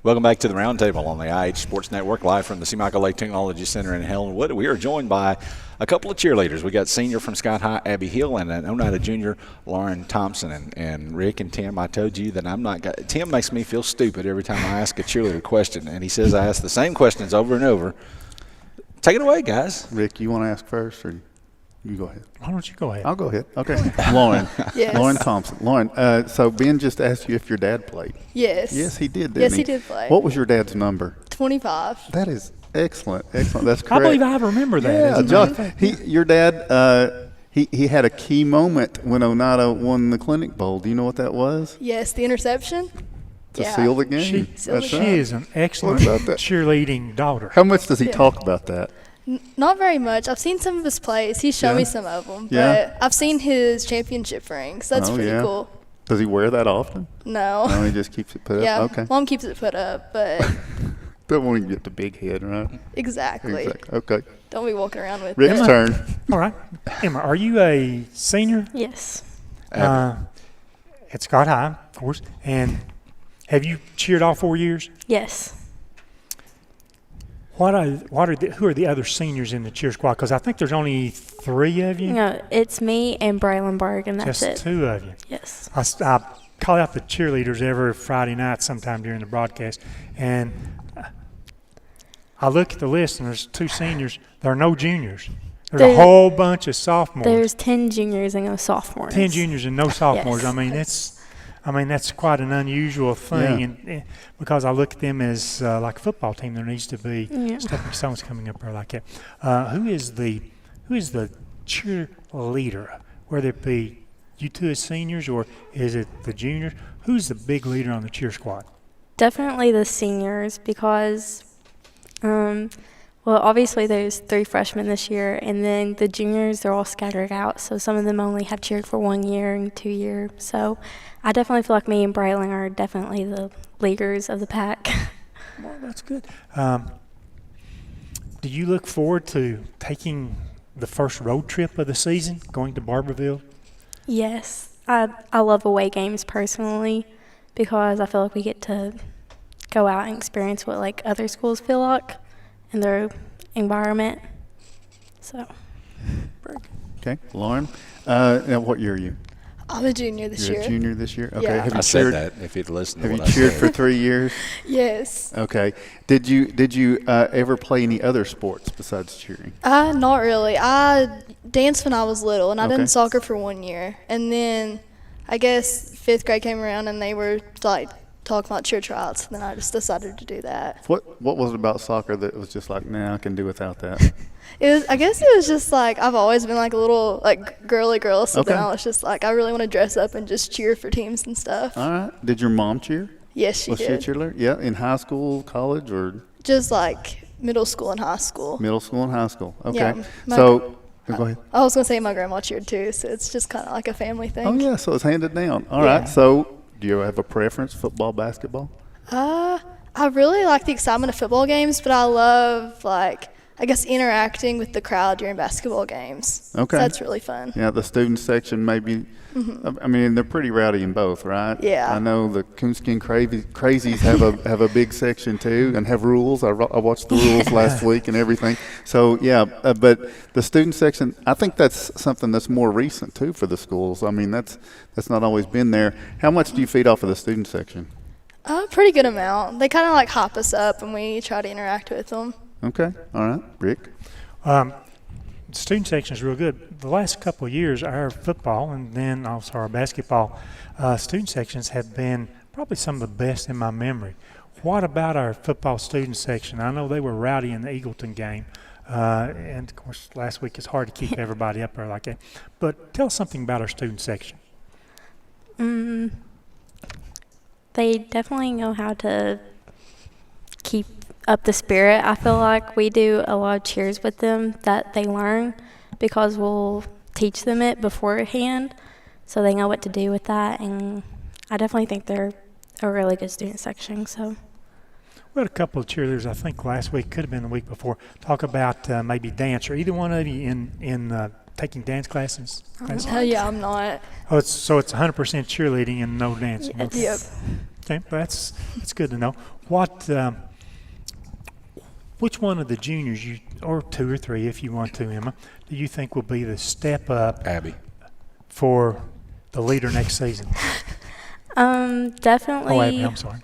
Welcome back to the Roundtable on the IH Sports Network, live from the C. Michael Lake Technology Center in Helenwood. We are joined by a couple of cheerleaders. We got senior from Scott High, Abby Hill, and an Oneida junior, Lauren Thompson. And Rick and Tim, I told you that I'm not – Tim makes me feel stupid every time I ask a cheerleader question, and he says I ask the same questions over and over. Take it away, guys. Rick, you want to ask first, or you go ahead? Why don't you go ahead? I'll go ahead. Okay. Lauren. Yes. Lauren Thompson. Lauren, so Ben just asked you if your dad played. Yes. Yes, he did, didn't Yes, he? he did play. What was your dad's number? 25. That is excellent. Excellent. That's correct. I believe I remember that. Yeah, as a John, matter of fact. your dad, he had a key moment when Oneida won the Clinic Bowl. Do you know what that was? Yes, the interception. To seal the game. She is an excellent What about that? cheerleading daughter. How much does he talk about that? Not very much. I've seen some of his plays. He's shown me some of them. Yeah. But I've seen his championship rings. That's pretty cool. Does he wear that often? No. No, he just keeps it put up? Yeah. Okay. Mom keeps it put up, but Don't want to get the big head, right? exactly. Okay. Don't be walking around with Rick's it. turn. All right. Emma, are you a senior Yes. at Scott High, of course? And have you cheered all 4 years? Yes. Who are the other seniors in the cheer squad? Because I think there's only 3 of you. No, it's me and Braylon Berg, and that's Just it. 2 of you. Yes. I call out the cheerleaders every Friday night sometime during the broadcast, and I look at the list, and there's 2 seniors. There are no juniors. There's a whole bunch of sophomores. There's 10 juniors and no sophomores. 10 juniors and no sophomores. Yes. I mean, that's quite an unusual thing, and because I look at them as like a football team, there needs to be stepping stones coming up there like that. Who is the cheerleader? Whether it be you 2 as seniors or is it the juniors? Who's the big leader on the cheer squad? Definitely the seniors because, well, obviously there's 3 freshmen this year, and then the juniors, they're all scattered out, so some of them only have cheered for 1 year and 2 years. So I definitely feel like me and Braylon are definitely the leaders of the pack. Well, that's good. Do you look forward to taking the first road trip of the season, going to Barberville? Yes. I love away games personally because I feel like we get to go out and experience what like other schools feel like in their environment. So. Okay. Lauren, now what year are you? I'm a junior this You're year. a junior this year? Okay. Yeah. Have you I said cheered, that if you'd listened to have you what I cheered said. for 3 years? Yes. Okay. Did you ever play any other sports besides cheering? Not really. I danced when I was little, and I Okay. did soccer for 1 year. And then I guess 5th grade came around, and they were like talking about cheer tryouts. And then I just decided to do that. What was it about soccer that was just like, nah, I can do without that? I guess it was just like I've always been like a little like girly girl, so then Okay. I was just like I really want to dress up and just cheer for teams and stuff. All right. Did your mom cheer? Yes, she Was she a did. cheerleader? Yeah, in high school, college, or Just like middle school and high school. middle school and high school? Okay. Yeah, So, go ahead. I was gonna say my grandma cheered too, so it's just kind of like a family thing. Oh, yeah, so it's handed down. All right. So, do you have a preference, football, basketball? I really like the excitement of football games, but I love like I guess interacting with the crowd during basketball games. Okay. So that's really fun. Yeah, the student section maybe. I mean, they're pretty rowdy in both, right? Yeah. I know the coonskin crazies have a big section too and have rules. I watched the rules last week and everything. So yeah, but the student section, I think that's something that's more recent too for the schools. I mean, that's not always been there. How much do you feed off of the student section? A pretty good amount. They kind of like hop us up, and we try to interact with them. Okay. All right, Rick. Student section is real good. The last couple of years, our football and then also our basketball student sections have been probably some of the best in my memory. What about our football student section? I know they were rowdy in the Eagleton game, and of course last week it's hard to keep everybody up there like that. But tell us something about our student section. They definitely know how to keep up the spirit. I feel like we do a lot of cheers with them that they learn because we'll teach them it beforehand so they know what to do with that, and I definitely think they're a really good student section. So We had a couple of cheerleaders, I think last week, could have been the week before, talk about maybe dance. Are either one of you in taking dance classes? Yeah, I'm not. Oh, so it's 100% cheerleading and no dancing. Yep. Okay, that's good to know. Which one of the juniors, or 2 or 3 if you want to, Emma, do you think will be the step up Abby. for the leader next season? Definitely. Oh, Abby, I'm sorry.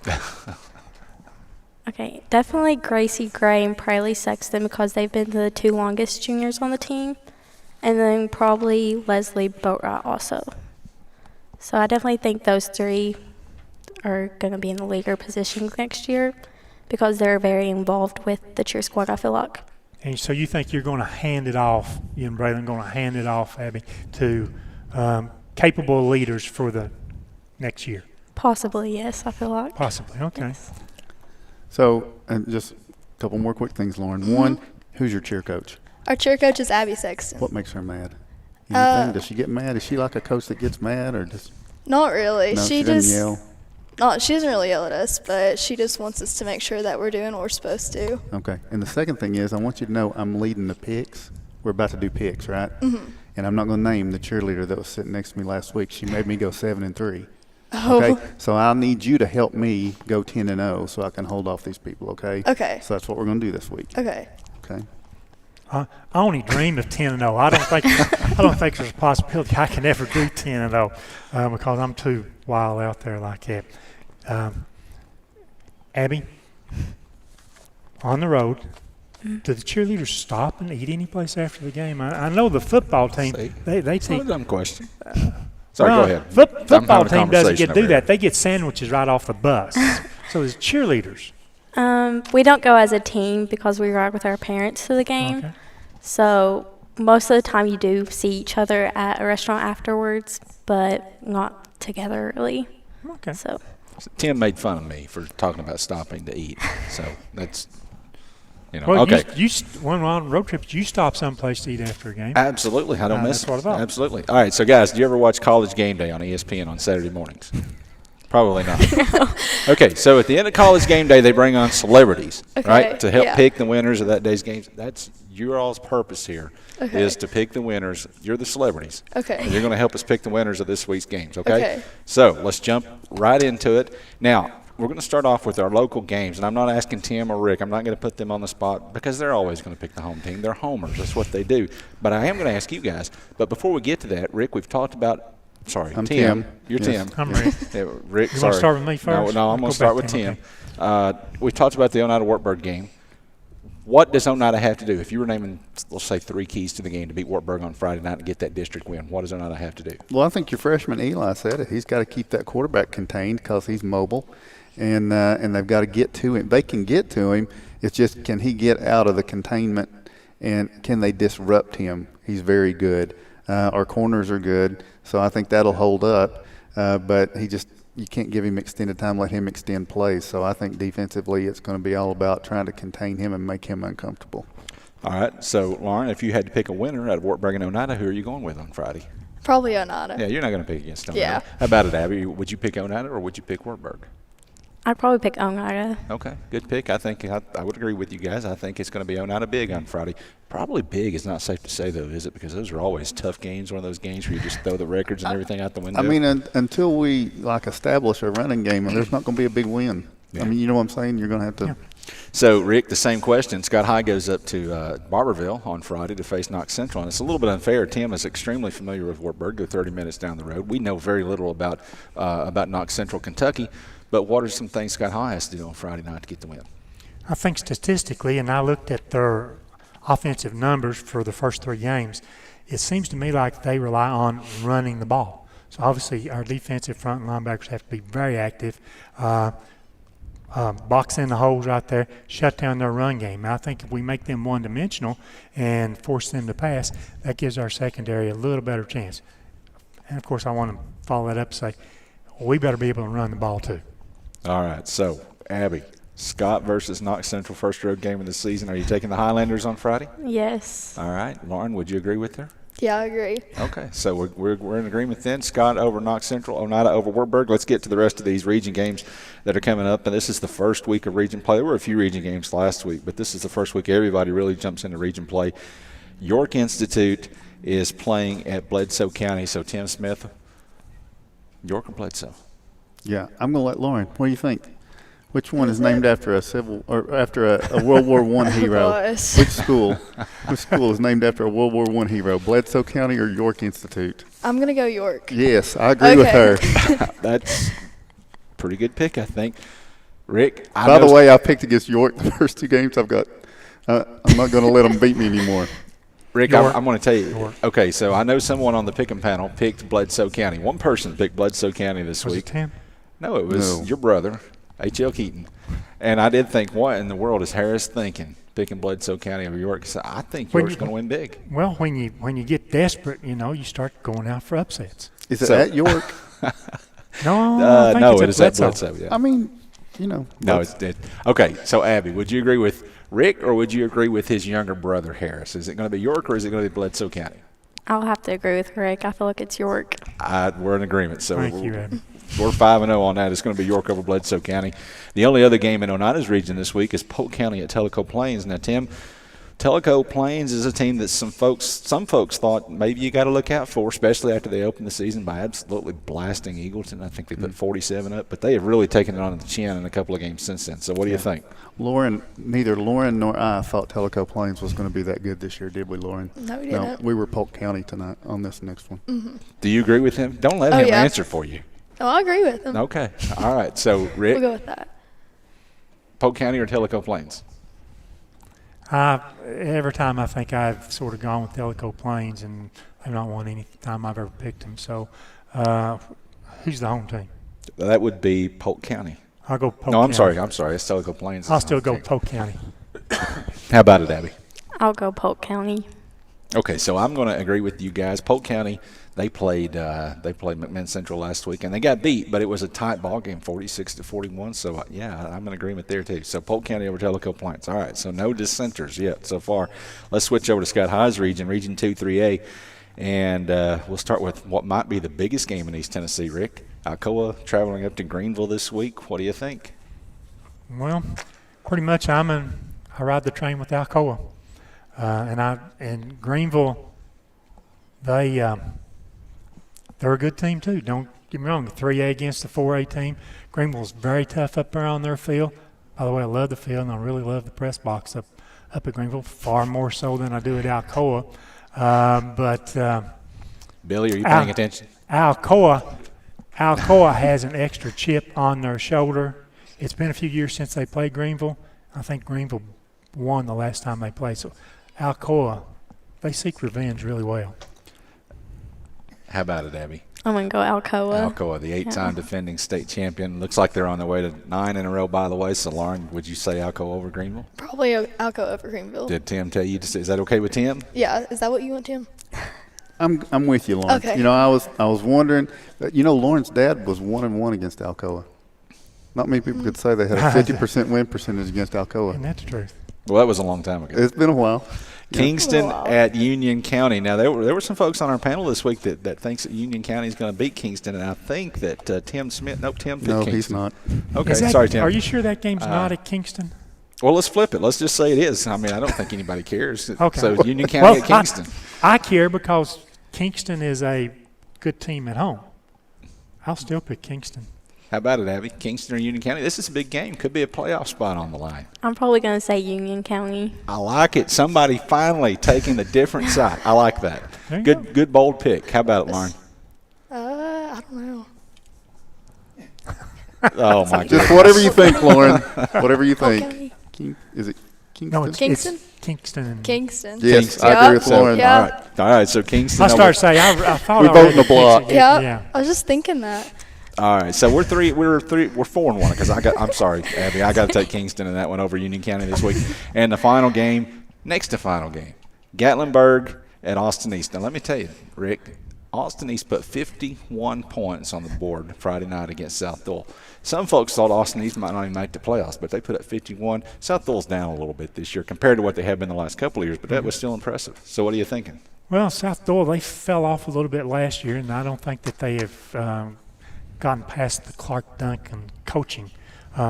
Okay, definitely Gracie Gray and Priley Sexton because they've been the 2 longest juniors on the team. And then probably Leslie Boatright also. So I definitely think those 3 are going to be in the leader positions next year because they're very involved with the cheer squad, I feel like. And so you think you're going to hand it off, you and Braylon going to hand it off, Abby, to capable leaders for the next year? Possibly, yes, I feel like. Possibly, okay. Yes. So, and just a couple more quick things, Lauren. One, who's your cheer coach? Our cheer coach is Abby Sexton. What makes her mad? Anything? Does she get mad? Is she like a coach that gets mad, or just Not really. no? She doesn't just yell. she doesn't really yell at us, but she just wants us to make sure that we're doing what we're supposed to. Okay. And the second thing is, I want you to know I'm leading the picks. We're about to do picks, right? Mm-hmm. And I'm not going to name the cheerleader that was sitting next to me last week. She made me go 7-3. Oh. Okay. So I need you to help me go 10-0 so I can hold off these people. Okay. Okay. So that's what we're going to do this week. Okay. Okay. I only dream of 10-0. I don't think there's a possibility I can ever do 10-0 because I'm too wild out there like that. Abby, on the road, do the cheerleaders stop and eat any place after the game? I know the football team, See? they That's not a take. dumb question. Sorry, go ahead. I'm Football having a team doesn't conversation get to do over here. that. They get sandwiches right off the bus. So as cheerleaders. We don't go as a team because we ride with our parents to the game. Okay. So most of the time you do see each other at a restaurant afterwards, but not together really. Okay. So Tim made fun of me for talking about stopping to eat. So that's, Well, okay. when we're on road trips, you stop someplace to eat after a game. Absolutely. I don't miss that's what I thought. Absolutely. All right. So, guys, do you ever watch College Game Day on ESPN on Saturday mornings? Probably not. Okay. So, at the end of College Game Day, they bring on celebrities, Okay, right, to help yeah. pick the winners of that day's games. That's your all's purpose here Okay. is to pick the winners. You're the celebrities. Okay. And you're going to help us pick the winners of this week's games, okay? Okay. So, let's jump right into it. Now, we're going to start off with our local games, and I'm not asking Tim or Rick. I'm not going to put them on the spot because they're always going to pick the home team. They're homers. That's what they do. But I am going to ask you guys. But before we get to that, Rick, we've talked about – sorry, I'm Tim. You're Yes. Tim. I'm ready. Yeah, Rick, You sorry. want to start with me first? No, I'm Go going to start back with then, Tim. okay. We talked about the Oneida Wartburg game. What does Oneida have to do? If you were naming, let's say, 3 keys to the game to beat Wartburg on Friday night and get that district win, what does Oneida have to do? Well, I think your freshman Eli said it. He's got to keep that quarterback contained because he's mobile, and they've got to get to him. They can get to him. It's just, can he get out of the containment, and can they disrupt him? He's very good. Our corners are good, so I think that'll hold up. But you can't give him extended time, let him extend plays. So I think defensively it's going to be all about trying to contain him and make him uncomfortable. All right. So, Lauren, if you had to pick a winner out of Wartburg and Oneida, who are you going with on Friday? Probably Oneida. Yeah, you're not going to pick against Oneida. Yeah. How about it, Abby? Would you pick Oneida or would you pick Wartburg? I'd probably pick Oneida. Okay, good pick. I think I would agree with you guys. I think it's going to be Oneida big on Friday. Probably big is not safe to say, though, is it? Because those are always tough games, one of those games where you just throw the records and everything out the window. I mean, until we establish a running game, there's not going to be a big win. Yeah. I mean, you know what I'm saying? You're going to have to. Yeah. So, Rick, the same question. Scott High goes up to Barberville on Friday to face Knox Central. And it's a little bit unfair. Tim is extremely familiar with Wartburg. They're 30 minutes down the road. We know very little about Knox Central, Kentucky. But what are some things Scott High has to do on Friday night to get the win? I think statistically, and I looked at their offensive numbers for the first 3 games, it seems to me like they rely on running the ball. So obviously our defensive front linebackers have to be very active, box in the holes right there, shut down their run game. And I think if we make them one-dimensional and force them to pass, that gives our secondary a little better chance. And, of course, I want to follow that up and say, we better be able to run the ball too. All right. So, Abby, Scott versus Knox Central, first road game of the season. Are you taking the Highlanders on Friday? Yes. All right. Lauren, would you agree with her? Yeah, I agree. Okay, so we're in agreement then. Scott over Knox Central, Oneida over Wartburg. Let's get to the rest of these region games that are coming up. And this is the first week of region play. There were a few region games last week, but this is the first week everybody really jumps into region play. York Institute is playing at Bledsoe County. So, Tim Smith, York or Bledsoe? Yeah, I'm gonna let Lauren. What do you think? Which one is named after a World War I hero? Gosh. Which school? Which school is named after a World War I hero? Bledsoe County or York Institute? I'm going to go York. Yes, I agree with her. That's a pretty good pick, I think. Rick, By the way, I picked against York the first 2 games I've got. I'm not going to let them beat me anymore. Rick, York. I'm going to tell you. York. Okay, so I know someone on the pick'em panel picked Bledsoe County. One person picked Bledsoe County this Was week. it Tim? No, it was No. your brother, H.L. Keaton. And I did think, what in the world is Harris thinking, picking Bledsoe County over York? So I think When York's you- going to win big. Well, when you get desperate, you start going out for upsets. Is it So- at York? No, I think no, it's it is at Bledsoe. Bledsoe. Yeah. I mean, No, it's dead. Okay, so Abby, would you agree with Rick or would you agree with his younger brother Harris? Is it going to be York or is it going to be Bledsoe County? I'll have to agree with Rick. I feel like it's York. We're in agreement. So Thank you, Abby. we're 5-0 on that. It's going to be York over Bledsoe County. The only other game in Oneida's region this week is Polk County at Tellico Plains. Now, Tim, Tellico Plains is a team that some folks thought maybe you got to look out for, especially after they opened the season by absolutely blasting Eagleton. I think they put 47 up, but they have really taken it on the chin in a couple of games since then. So what do you think? neither Lauren nor I thought Tellico Plains was going to be that good this year, did we, Lauren? No, we didn't. We were Polk County tonight on this next one. Do you agree with him? Don't let Oh, him yeah. answer for you. Oh, I agree with him. Okay. All right. So, Rick, We'll go with that. Polk County or Tellico Plains? Every time I think I've sort of gone with Tellico Plains, and they've not won any time I've ever picked them. So, who's the home team? That would be Polk County. I'll go Polk No, I'm County. sorry. It's Tellico Plains. I'll still go Polk County. How about it, Abby? I'll go Polk County. Okay, so I'm going to agree with you guys. Polk County, they played McMinn Central last week, and they got beat, but it was a tight ball game, 46-41. So yeah, I'm in agreement there too. So Polk County over Tellico Plains. All right, so no dissenters yet so far. Let's switch over to Scott High's region, Region 2, 3A, and we'll start with what might be the biggest game in East Tennessee. Rick, Alcoa traveling up to Greenville this week. What do you think? Well, pretty much I ride the train with Alcoa, and Greenville, they're a good team too. Don't get me wrong, the 3A against the 4A team. Greenville's very tough up there on their field. By the way, I love the field, and I really love the press box up at Greenville, far more so than I do at Alcoa. Billy, are you paying attention? Alcoa has an extra chip on their shoulder. It's been a few years since they played Greenville. I think Greenville won the last time they played. So Alcoa, they seek revenge really well. How about it, Abby? I'm going to go Alcoa. Alcoa, the 8-time defending state champion. Looks like they're on their way to 9 in a row, by the way. So, Lauren, would you say Alcoa over Greenville? Probably Alco over Greenville. Did Tim tell you to say? Is that okay with Tim? Yeah, is that what you want, Tim? I'm with you, Lauren. Okay. I was wondering. Lauren's dad was 1-1 against Alcoa. Not many people could say they had a 50% win percentage against Alcoa. Isn't that the truth? Well, that was a long time ago. It's been a while. Kingston Wow. at Union County. Now, there were some folks on our panel this week that thinks that Union County is going to beat Kingston, and I think that Tim Smith – Tim picked No, Kingston. he's not. Okay, Is that- sorry, Tim. Are you sure that game's not at Kingston? Well, let's flip it. Let's just say it is. I mean, I don't think anybody cares. Okay. So, Union County at Kingston. I care because Kingston is a good team at home. I'll still pick Kingston. How about it, Abby? Kingston or Union County? This is a big game. Could be a playoff spot on the line. I'm probably going to say Union County. I like it. Somebody finally taking the different side. I like that. There you Good bold pick. How about it, Lauren? I don't know. Oh, my Just goodness. whatever you think, Lauren. Whatever you think. Okay. Is it Kingston? No, it's Kingston? Kingston. And Kingston. Yes, Kingston. I agree with Yeah. Lauren. Yeah. All right. So, Kingston. I started saying I thought We I vote read in the block. Kingston. Yeah. Yeah. I was just thinking that. All right, so we're 4-1 because I'm sorry, Abby, I got to take Kingston in that one over Union County this week. And the final game, next to final game, Gatlinburg at Austin East. Now let me tell you, Rick, Austin East put 51 points on the board Friday night against South Dole. Some folks thought Austin East might not even make the playoffs, but they put up 51. South Dole's down a little bit this year compared to what they have been the last couple of years, but that was still impressive. So what are you thinking? Well, South Dole, they fell off a little bit last year, and I don't think that they have gotten past the Clark Duncan coaching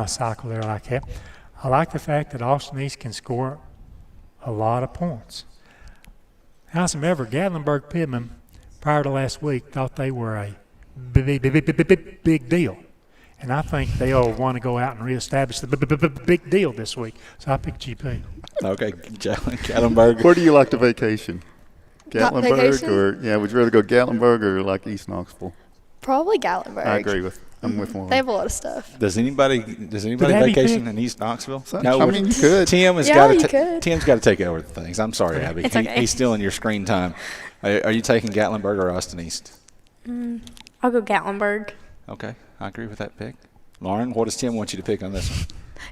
cycle there like that. I like the fact that Austin East can score a lot of points. Howsoever, Gatlinburg Pittman, prior to last week, thought they were a big deal. And I think they'll want to go out and reestablish the big deal this week. So I picked GP. Okay, Gatlinburg. Where do you like to vacation? Gatlinburg, vacation? or would you rather go Gatlinburg or like East Knoxville? Probably Gatlinburg. I agree with. I'm with Lauren. They have a lot of stuff. Does anybody Abby vacation pick? in East Knoxville? I mean, you could. Tim has Yeah, got you to. could. Tim's got to take over the things. I'm sorry, Abby. It's okay. He's stealing your screen time. Are you taking Gatlinburg or Austin East? I'll go Gatlinburg. Okay, I agree with that pick. Lauren, what does Tim want you to pick on this one?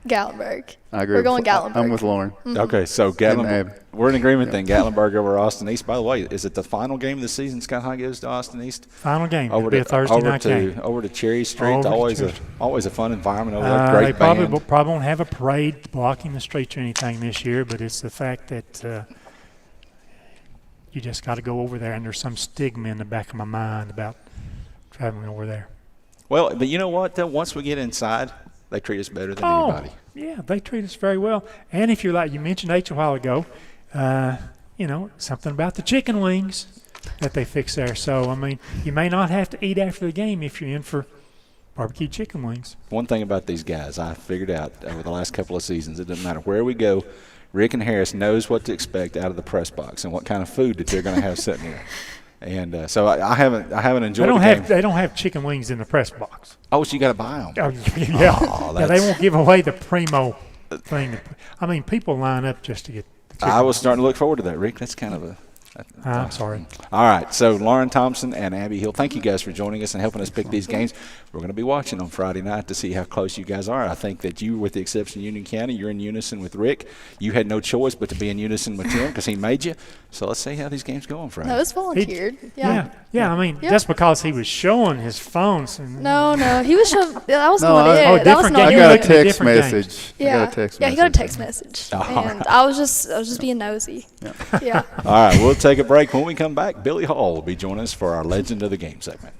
Gatlinburg. I agree. We're going Gatlinburg. I'm with Lauren. Okay, so Gatlinburg. Abby. We're in agreement then. Gatlinburg over Austin East. By the way, is it the final game of the season? Scott High goes to Austin East. Final game. It'll be a Thursday night game. Over to Cherry Street. Over to Always Cherry. a fun environment over there. Great They probably band. probably won't have a parade blocking the streets or anything this year, but it's the fact that you just got to go over there, and there's some stigma in the back of my mind about traveling over there. Well, but you know what? Though, once we get inside, they treat us better than anybody. Yeah, they treat us very well. And if you're like you mentioned H a while ago, something about the chicken wings that they fix there. So I mean, you may not have to eat after the game if you're in for barbecue chicken wings. One thing about these guys, I figured out over the last couple of seasons, it doesn't matter where we go. Rick and Harris knows what to expect out of the press box and what kind of food that they're going to have sitting there. And so I haven't enjoyed the game. They don't have chicken wings in the press box. Oh, so you got to buy them. Oh, yeah. Oh, Yeah, they won't give away the primo thing. I mean, people line up just to get the chicken I was wings. starting to look forward to that, Rick. That's kind of a. I'm sorry. All right, so Lauren Thompson and Abby Hill, thank you guys for joining us and helping us pick these games. We're going to be watching on Friday night to see how close you guys are. I think that you, with the exception of Union County, you're in unison with Rick. You had no choice but to be in unison with Tim because he made you. So let's see how these games go on Friday. No, it was volunteered. Yeah. I mean, Yeah. just because he was showing his phones. And, No, he was showing. That was No, not I- it. oh, That was different not game. I You got a looked at text different games. message. Yeah, I got a text he message. got a text message, All and right. I was just being nosy. Yeah. All right, we'll take a break. When we come back, Billy Hall will be joining us for our Legend of the Game segment.